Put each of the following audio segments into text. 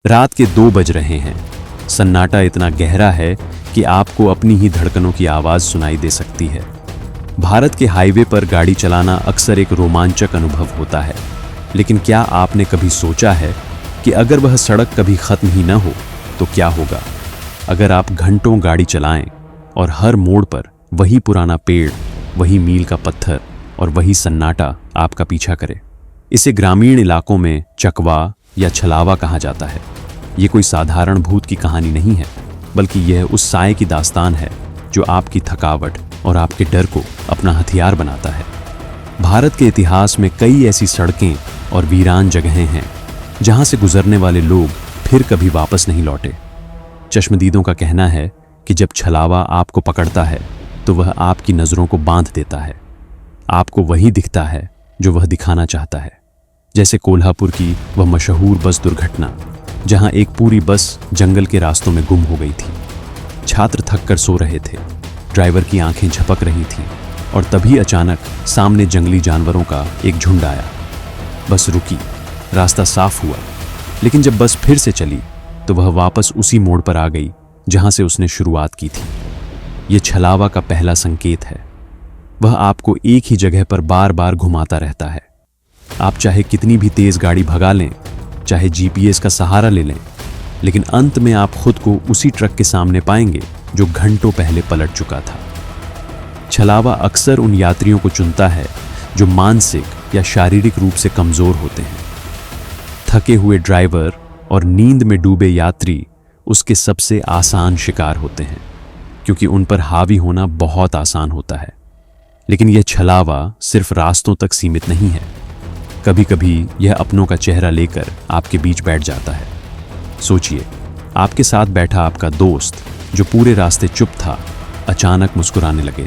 रात के 2 बज रहे हैं। सन्नाटा इतना गहरा है कि आपको अपनी ही धड़कनों की आवाज सुनाई दे सकती है। भारत के हाईवे पर गाड़ी चलाना अक्सर एक रोमांचक अनुभव होता है, लेकिन क्या आपने कभी सोचा है कि अगर वह सड़क कभी खत्म ही न हो तो क्या होगा? अगर आप घंटों गाड़ी चलाएं और हर मोड़ पर वही पुराना पेड़, वही मील का पत्थर और वही सन्नाटा आपका पीछा करे। इसे ग्रामीण इलाकों में चकवा या छलावा कहा जाता है। ये कोई साधारण भूत की कहानी नहीं है, बल्कि यह उस साए की दास्तान है जो आपकी थकावट और आपके डर को अपना हथियार बनाता है। भारत के इतिहास में कई ऐसी सड़कें और वीरान जगहें हैं जहां से गुजरने वाले लोग फिर कभी वापस नहीं लौटे। चश्मदीदों का कहना है कि जब छलावा आपको पकड़ता है तो वह आपकी नज़रों को बांध देता है। आपको वही दिखता है जो वह दिखाना चाहता है। जैसे कोल्हापुर की वह मशहूर बस दुर्घटना, जहां एक पूरी बस जंगल के रास्तों में गुम हो गई थी। छात्र थक कर सो रहे थे, ड्राइवर की आंखें झपक रही थीं और तभी अचानक सामने जंगली जानवरों का एक झुंड आया। बस रुकी, रास्ता साफ हुआ, लेकिन जब बस फिर से चली तो वह वापस उसी मोड़ पर आ गई जहां से उसने शुरुआत की थी। यह छलावा का पहला संकेत है। वह आपको एक ही जगह पर बार बार घुमाता रहता है। आप चाहे कितनी भी तेज गाड़ी भगा लें, चाहे जीपीएस का सहारा ले लें, लेकिन अंत में आप खुद को उसी ट्रक के सामने पाएंगे जो घंटों पहले पलट चुका था। छलावा अक्सर उन यात्रियों को चुनता है जो मानसिक या शारीरिक रूप से कमजोर होते हैं। थके हुए ड्राइवर और नींद में डूबे यात्री उसके सबसे आसान शिकार होते हैं, क्योंकि उन पर हावी होना बहुत आसान होता है। लेकिन यह छलावा सिर्फ रास्तों तक सीमित नहीं है। कभी कभी यह अपनों का चेहरा लेकर आपके बीच बैठ जाता है। सोचिए, आपके साथ बैठा आपका दोस्त जो पूरे रास्ते चुप था, अचानक मुस्कुराने लगे।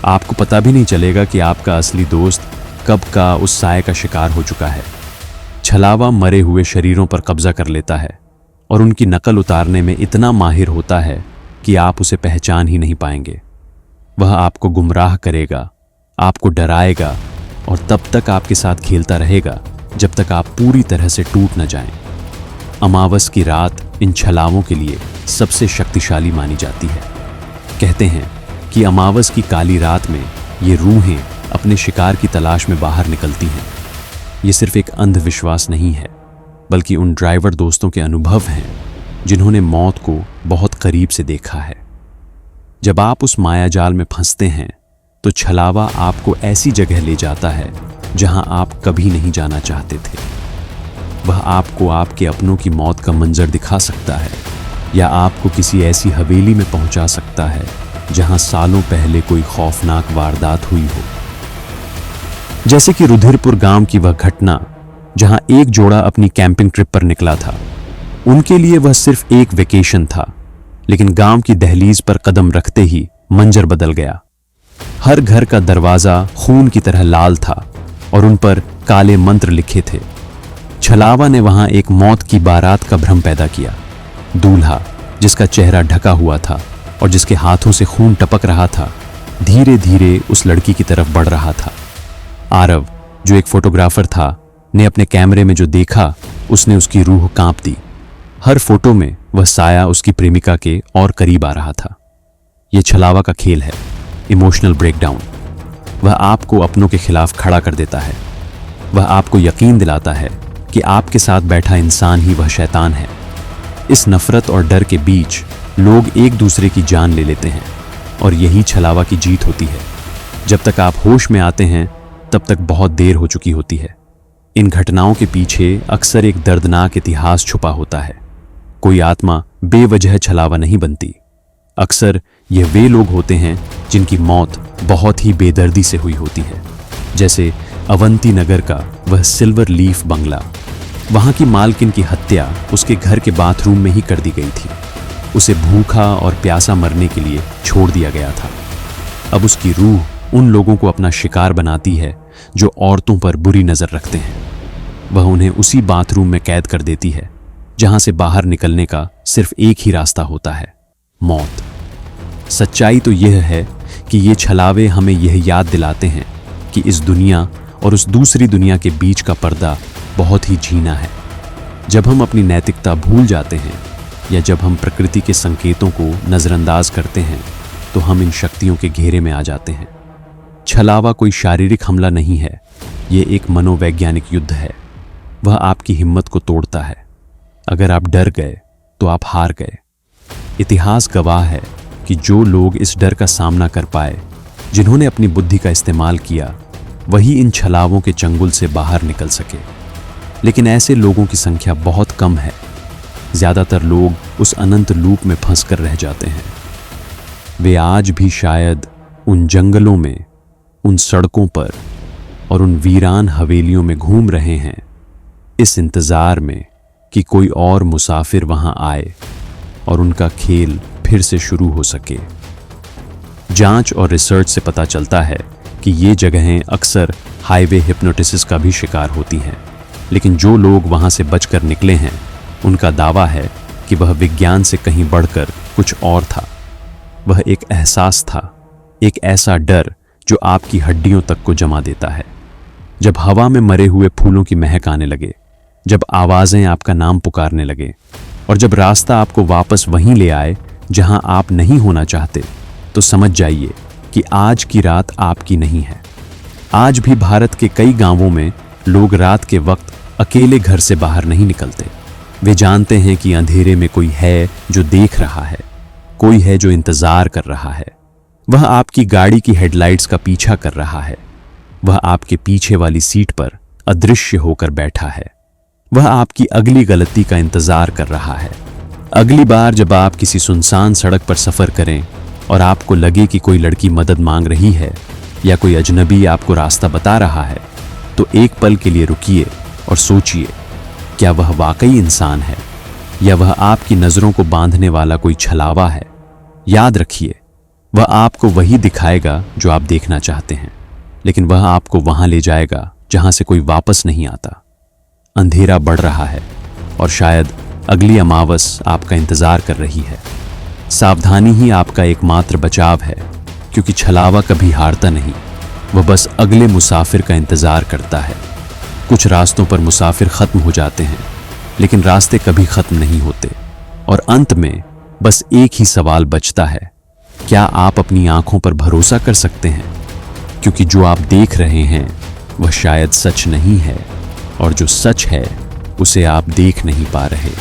आपको पता भी नहीं चलेगा कि आपका असली दोस्त कब का उस साए का शिकार हो चुका है। छलावा मरे हुए शरीरों पर कब्जा कर लेता है और उनकी नकल उतारने में इतना माहिर होता है कि आप उसे पहचान ही नहीं पाएंगे। वह आपको गुमराह करेगा, आपको डराएगा और तब तक आपके साथ खेलता रहेगा जब तक आप पूरी तरह से टूट न जाएं। अमावस की रात इन छलावों के लिए सबसे शक्तिशाली मानी जाती है। कहते हैं कि अमावस की काली रात में ये रूहें अपने शिकार की तलाश में बाहर निकलती हैं। ये सिर्फ एक अंधविश्वास नहीं है, बल्कि उन ड्राइवर दोस्तों के अनुभव हैं जिन्होंने मौत को बहुत करीब से देखा है। जब आप उस मायाजाल में फंसते हैं तो छलावा आपको ऐसी जगह ले जाता है जहां आप कभी नहीं जाना चाहते थे। वह आपको आपके अपनों की मौत का मंजर दिखा सकता है या आपको किसी ऐसी हवेली में पहुंचा सकता है जहां सालों पहले कोई खौफनाक वारदात हुई हो। जैसे कि रुधिरपुर गांव की वह घटना, जहां एक जोड़ा अपनी कैंपिंग ट्रिप पर निकला था। उनके लिए वह सिर्फ एक वेकेशन था, लेकिन गांव की दहलीज पर कदम रखते ही मंजर बदल गया। हर घर का दरवाजा खून की तरह लाल था और उन पर काले मंत्र लिखे थे। छलावा ने वहां एक मौत की बारात का भ्रम पैदा किया। दूल्हा, जिसका चेहरा ढका हुआ था और जिसके हाथों से खून टपक रहा था, धीरे धीरे उस लड़की की तरफ बढ़ रहा था। आरव, जो एक फोटोग्राफर था, ने अपने कैमरे में जो देखा उसने उसकी रूह कांप दी। हर फोटो में वह साया उसकी प्रेमिका के और करीब आ रहा था। यह छलावा का खेल है, इमोशनल ब्रेकडाउन। वह आपको अपनों के खिलाफ खड़ा कर देता है। वह आपको यकीन दिलाता है कि आपके साथ बैठा इंसान ही वह शैतान है। इस नफरत और डर के बीच लोग एक दूसरे की जान ले लेते हैं और यही छलावा की जीत होती है। जब तक आप होश में आते हैं तब तक बहुत देर हो चुकी होती है। इन घटनाओं के पीछे अक्सर एक दर्दनाक इतिहास छुपा होता है। कोई आत्मा बेवजह छलावा नहीं बनती। अक्सर यह वे लोग होते हैं जिनकी मौत बहुत ही बेदर्दी से हुई होती है। जैसे अवंती नगर का वह सिल्वर लीफ बंगला। वहां की मालकिन की हत्या उसके घर के बाथरूम में ही कर दी गई थी। उसे भूखा और प्यासा मरने के लिए छोड़ दिया गया था। अब उसकी रूह उन लोगों को अपना शिकार बनाती है जो औरतों पर बुरी नजर रखते हैं। वह उन्हें उसी बाथरूम में कैद कर देती है जहां से बाहर निकलने का सिर्फ एक ही रास्ता होता है, मौत। सच्चाई तो यह है कि ये छलावे हमें यह याद दिलाते हैं कि इस दुनिया और उस दूसरी दुनिया के बीच का पर्दा बहुत ही झीना है। जब हम अपनी नैतिकता भूल जाते हैं या जब हम प्रकृति के संकेतों को नज़रअंदाज करते हैं तो हम इन शक्तियों के घेरे में आ जाते हैं। छलावा कोई शारीरिक हमला नहीं है, ये एक मनोवैज्ञानिक युद्ध है। वह आपकी हिम्मत को तोड़ता है। अगर आप डर गए तो आप हार गए। इतिहास गवाह है कि जो लोग इस डर का सामना कर पाए, जिन्होंने अपनी बुद्धि का इस्तेमाल किया, वही इन छलावों के चंगुल से बाहर निकल सके। लेकिन ऐसे लोगों की संख्या बहुत कम है। ज्यादातर लोग उस अनंत लूप में फंस कर रह जाते हैं। वे आज भी शायद उन जंगलों में, उन सड़कों पर और उन वीरान हवेलियों में घूम रहे हैं, इस इंतजार में कि कोई और मुसाफिर वहां आए और उनका खेल फिर से शुरू हो सके। जांच और रिसर्च से पता चलता है कि ये जगहें अक्सर हाईवे हिप्नोटिसिस का भी शिकार होती हैं। लेकिन जो लोग वहां से बचकर निकले हैं, उनका दावा है कि वह विज्ञान से कहीं बढ़कर कुछ और था। वह एक एहसास था, एक ऐसा डर जो आपकी हड्डियों तक को जमा देता है। जब हवा में मरे हुए फूलों की महक आने लगे, जब आवाजें आपका नाम पुकारने लगे और जब रास्ता आपको वापस वहीं ले आए जहां आप नहीं होना चाहते, तो समझ जाइए कि आज की रात आपकी नहीं है। आज भी भारत के कई गांवों में लोग रात के वक्त अकेले घर से बाहर नहीं निकलते। वे जानते हैं कि अंधेरे में कोई है जो देख रहा है, कोई है जो इंतजार कर रहा है। वह आपकी गाड़ी की हेडलाइट्स का पीछा कर रहा है। वह आपके पीछे वाली सीट पर अदृश्य होकर बैठा है। वह आपकी अगली गलती का इंतजार कर रहा है। अगली बार जब आप किसी सुनसान सड़क पर सफर करें और आपको लगे कि कोई लड़की मदद मांग रही है या कोई अजनबी आपको रास्ता बता रहा है, तो एक पल के लिए रुकिए और सोचिए, क्या वह वाकई इंसान है या वह आपकी नजरों को बांधने वाला कोई छलावा है। याद रखिए, वह आपको वही दिखाएगा जो आप देखना चाहते हैं, लेकिन वह आपको वहां ले जाएगा जहां से कोई वापस नहीं आता। अंधेरा बढ़ रहा है और शायद अगली अमावस आपका इंतजार कर रही है। सावधानी ही आपका एकमात्र बचाव है, क्योंकि छलावा कभी हारता नहीं, वह बस अगले मुसाफिर का इंतजार करता है। कुछ रास्तों पर मुसाफिर खत्म हो जाते हैं, लेकिन रास्ते कभी खत्म नहीं होते और अंत में बस एक ही सवाल बचता है, क्या आप अपनी आंखों पर भरोसा कर सकते हैं? क्योंकि जो आप देख रहे हैं वह शायद सच नहीं है और जो सच है उसे आप देख नहीं पा रहे।